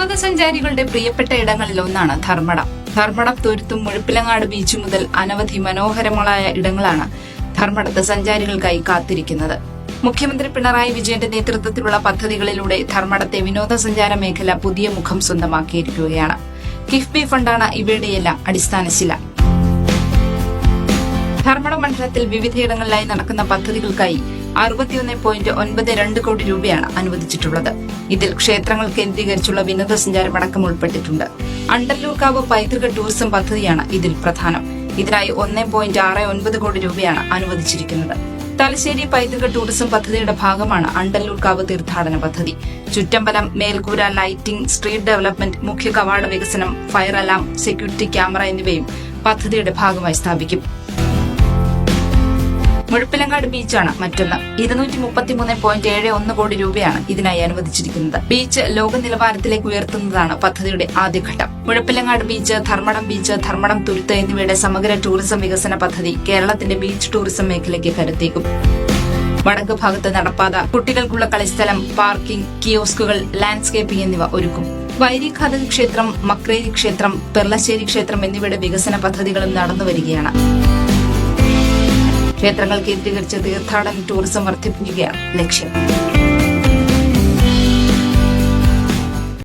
വിനോദസഞ്ചാരികളുടെ പ്രിയപ്പെട്ട ഇടങ്ങളിൽ ഒന്നാണ് ധർമ്മടം. ധർമ്മടം, തുരുത്തും, മുഴപ്പിലങ്ങാട് ബീച്ച് മുതൽ അനവധി മനോഹരങ്ങളായ ഇടങ്ങളാണ് ധർമ്മടത്ത് സഞ്ചാരികൾക്കായി കാത്തിരിക്കുന്നത്. മുഖ്യമന്ത്രി പിണറായി വിജയന്റെ നേതൃത്വത്തിലുള്ള പദ്ധതികളിലൂടെ ധർമ്മടത്തെ വിനോദസഞ്ചാര മേഖല പുതിയ മുഖം സ്വന്തമാക്കിയിരിക്കുകയാണ്. കിഫ്ബി ഫണ്ടാണ് ഇവയുടെയെല്ലാം അടിസ്ഥാനശില. ധർമ്മടം മണ്ഡലത്തിൽ വിവിധയിടങ്ങളിലായി നടക്കുന്ന പദ്ധതികൾക്കായി 61.92 കോടി രൂപയാണ് അനുവദിച്ചിട്ടുള്ളത്. ഇതിൽ ക്ഷേത്രങ്ങൾ കേന്ദ്രീകരിച്ചുള്ള വിനോദസഞ്ചാരമടക്കം ഉൾപ്പെട്ടിട്ടുണ്ട്. അണ്ടല്ലൂർക്കാവ് പൈതൃക ടൂറിസം പദ്ധതിയാണ് ഇതിൽ പ്രധാനം. ഇതിനായി 1.69 കോടി രൂപയാണ് അനുവദിച്ചിരിക്കുന്നത്. തലശ്ശേരി പൈതൃക ടൂറിസം പദ്ധതിയുടെ ഭാഗമാണ് അണ്ടല്ലൂർക്കാവ് തീർത്ഥാടന പദ്ധതി. ചുറ്റമ്പലം, മേൽക്കൂര, ലൈറ്റിംഗ്, സ്ട്രീറ്റ് ഡെവലപ്മെന്റ്, മുഖ്യ കവാട വികസനം, ഫയർ അലാം, സെക്യൂരിറ്റി ക്യാമറ എന്നിവയും പദ്ധതിയുടെ ഭാഗമായി സ്ഥാപിക്കും. മുഴപ്പിലങ്ങാട് ബീച്ചാണ് മറ്റൊന്ന്. 233.71 കോടി രൂപയാണ് ഇതിനായി അനുവദിച്ചിരിക്കുന്നത്. ബീച്ച് ലോക നിലവാരത്തിലേക്ക് ഉയർത്തുന്നതാണ് പദ്ധതിയുടെ ആദ്യഘട്ടം. മുഴപ്പിലങ്ങാട് ബീച്ച്, ധർമ്മടം ബീച്ച്, ധർമ്മടം തുരുത്ത് എന്നിവയുടെ സമഗ്ര ടൂറിസം വികസന പദ്ധതി കേരളത്തിന്റെ ബീച്ച് ടൂറിസം മേഖലയ്ക്ക് കരുത്തേക്കും. വടക്ക് ഭാഗത്ത് നടപ്പാത, കുട്ടികൾക്കുള്ള കളിസ്ഥലം, പാർക്കിംഗ്, കിയോസ്കുകൾ, ലാൻഡ്സ്കേപ്പിംഗ് എന്നിവ ഒരുക്കും. വൈരിഘാതക ക്ഷേത്രം, മക്രേരി ക്ഷേത്രം, പെർളശ്ശേരി ക്ഷേത്രം എന്നിവയുടെ വികസന പദ്ധതികളും നടന്നുവരികയാണ്. ക്ഷേത്രങ്ങൾ കേന്ദ്രീകരിച്ച് തീർത്ഥാടന ടൂറിസം വർദ്ധിപ്പിക്കുകയാണ് ലക്ഷ്യം.